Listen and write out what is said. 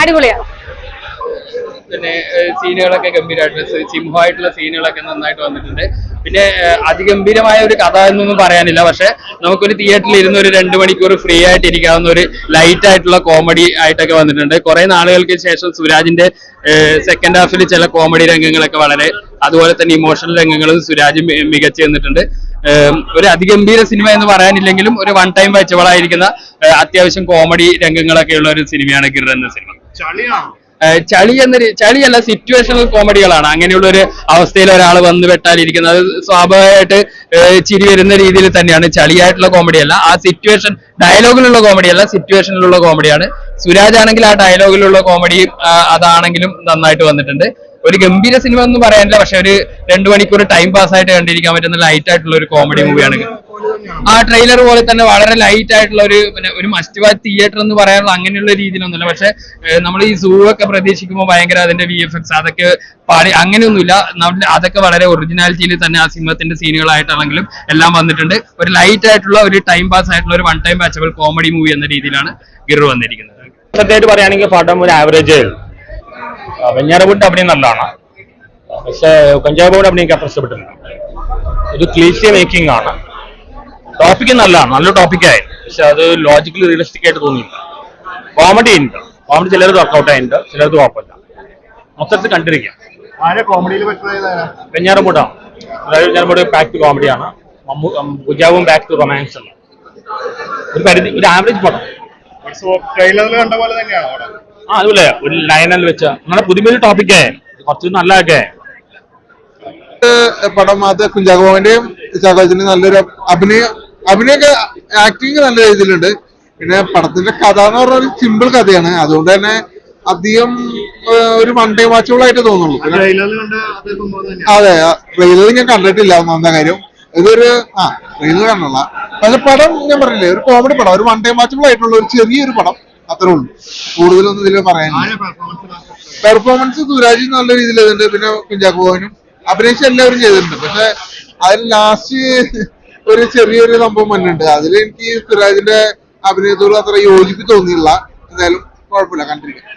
അടിപൊളിയാണ്. പിന്നെ സീനുകളൊക്കെ ഗംഭീരമായിട്ട് സിംഹമായിട്ടുള്ള സീനുകളൊക്കെ നന്നായിട്ട് വന്നിട്ടുണ്ട്. പിന്നെ അതിഗംഭീരമായ ഒരു കഥ എന്നൊന്നും പറയാനില്ല. പക്ഷെ നമുക്കൊരു തിയേറ്ററിൽ ഇരുന്ന് ഒരു 2 മണിക്കൂർ ഫ്രീ ആയിട്ട് ഇരിക്കാവുന്ന ഒരു ലൈറ്റ് ആയിട്ടുള്ള കോമഡി ആയിട്ടൊക്കെ വന്നിട്ടുണ്ട്. കുറെ നാളുകൾക്ക് ശേഷം സുരാജിന്റെ സെക്കൻഡ് ഹാഫിൽ ചില കോമഡി രംഗങ്ങളൊക്കെ വളരെ, അതുപോലെ തന്നെ ഇമോഷണൽ രംഗങ്ങളും സുരാജ് മികച്ചു നിന്നിട്ടുണ്ട്. ഒരു അതിഗംഭീര സിനിമ എന്ന് പറയാനില്ലെങ്കിലും ഒരു വൺ ടൈം വാച്ചബിളായിരിക്കുന്ന അത്യാവശ്യം കോമഡി രംഗങ്ങളൊക്കെ ഉള്ള ഒരു സിനിമയാണ് ഗിർ എന്ന സിനിമ. ചളിയല്ല, സിറ്റുവേഷണൽ കോമഡികളാണ്. അങ്ങനെയുള്ള ഒരു അവസ്ഥയിൽ ഒരാൾ വന്ന് വെട്ടാലിരിക്കുന്നത് സ്വാഭാവികമായിട്ട് ചിരി വരുന്ന രീതിയിൽ തന്നെയാണ്. ചളിയായിട്ടുള്ള കോമഡിയല്ല, ആ സിറ്റുവേഷൻ ഡയലോഗിലുള്ള കോമഡിയല്ല, സിറ്റുവേഷനിലുള്ള കോമഡിയാണ്. സുരാജ് ആണെങ്കിൽ ആ ഡയലോഗിലുള്ള കോമഡി അതാണെങ്കിലും നന്നായിട്ട് വന്നിട്ടുണ്ട്. ഒരു ഗംഭീര സിനിമ എന്ന് പറയാനില്ല, പക്ഷെ ഒരു 2 മണിക്കൂർ ടൈം പാസ് ആയിട്ട് കണ്ടിരിക്കാൻ പറ്റുന്ന ലൈറ്റ് ആയിട്ടുള്ള ഒരു കോമഡി മൂവിയാണ്. ആ ട്രെയിലർ പോലെ തന്നെ വളരെ ലൈറ്റ് ആയിട്ടുള്ള ഒരു മസ്റ്റ് വാച്ച് തിയേറ്റർ എന്ന് പറയാനുള്ള അങ്ങനെയുള്ള രീതിയിലൊന്നുമില്ല. പക്ഷെ നമ്മൾ ഈ സൂ ഒക്കെ പ്രതീക്ഷിക്കുമ്പോൾ ഭയങ്കര അതിന്റെ VFX അതൊക്കെ അങ്ങനെയൊന്നുമില്ല. അതൊക്കെ വളരെ ഒറിജിനാലിറ്റിയിൽ തന്നെ ആ സിനിമത്തിന്റെ സീനുകളായിട്ടാണെങ്കിലും എല്ലാം വന്നിട്ടുണ്ട്. ഒരു ലൈറ്റ് ആയിട്ടുള്ള ഒരു ടൈം പാസ് ആയിട്ടുള്ള ഒരു one time watchable comedy movie എന്ന രീതിയിലാണ് ഗിർ വന്നിരിക്കുന്നത്. സത്യമായിട്ട് പറയുകയാണെങ്കിൽ പടം ഒരു ആവറേജ്. വെഞ്ഞാറമൂട്ട് അഭിനയം നല്ലതാണ്, പക്ഷെ കഞ്ചാബോട് അഭിനയം എനിക്ക് അത്ര ഇഷ്ടപ്പെട്ടില്ല. ഒരു ക്ലീശ മേക്കിംഗ് ആണ്. ടോപ്പിക്ക് നല്ല ടോപ്പിക്കായി, പക്ഷെ അത് ലോജിക്കലി റിയലിസ്റ്റിക് ആയിട്ട് തോന്നിയില്ല. കോമഡി ഉണ്ട്, കോമഡി ചിലർ വർക്കൗട്ട് ആയിട്ടുണ്ട്, ചിലർക്ക് കുഴപ്പമില്ല. മൊത്തത്തിൽ കണ്ടിരിക്കാം. വെഞ്ഞാറമൂട്ടാണ്, അതായത് വെഞ്ഞാറമൂട്ട് ബാക്ക് ടു കോമഡിയാണ്, കുഞ്ചാബും ബാക്ക് ടു റൊമാൻസ് ആണ്. ഒരു പരിധി, ഒരു ആവറേജ് പടം. അതുപോലെ ഒരു ലൈനൽ വെച്ച അങ്ങനെ പുതിയ ടോപ്പിക്കേ കുറച്ച് നല്ലതൊക്കെ പടം. അത് കുഞ്ചാക്കോവിന്റെയും ചാക്കോച്ചന്റെയും നല്ലൊരു അഭിനയൊക്കെ ആക്ടിങ് നല്ല രീതിയിലുണ്ട്. പിന്നെ പടത്തിന്റെ കഥ എന്ന് പറഞ്ഞ ഒരു സിമ്പിൾ കഥയാണ്, അതുകൊണ്ട് തന്നെ അധികം ഒരു വൺ ടൈം വാച്ചബിൾ ആയിട്ട് തോന്നുള്ളൂ. അതെ, ട്രെയിലർ ഞാൻ കണ്ടിട്ടില്ല. ഒന്നാമത്തെ കാര്യം ഇതൊരു ട്രെയിലർ കണ്ടുള്ള, പക്ഷെ പടം ഞാൻ പറഞ്ഞില്ലേ ഒരു കോമഡി പടം, ഒരു വൺ ടൈം വാച്ചബിൾ ആയിട്ടുള്ള ഒരു ചെറിയൊരു പടം, അത്രേ ഉള്ളൂ. കൂടുതലൊന്നും ഇതിൽ പറയാനില്ല. പെർഫോമൻസ് സുരാജ് നല്ല രീതിയിൽ ചെയ്തിട്ടുണ്ട്. പിന്നെ കുഞ്ചാക്കോവനും അഭിനയിച്ച് എല്ലാവരും ചെയ്തിട്ടുണ്ട്. പക്ഷെ അതിൽ ലാസ്റ്റ് ഒരു ചെറിയൊരു സംഭവം വന്നിട്ടുണ്ട്. അതിൽ എനിക്ക് സുരാജിന്റെ അഭിനയത്തോട് അത്ര യോജിപ്പ് തോന്നിയില്ല. എന്തായാലും കുഴപ്പമില്ല, കണ്ടിരിക്കാം.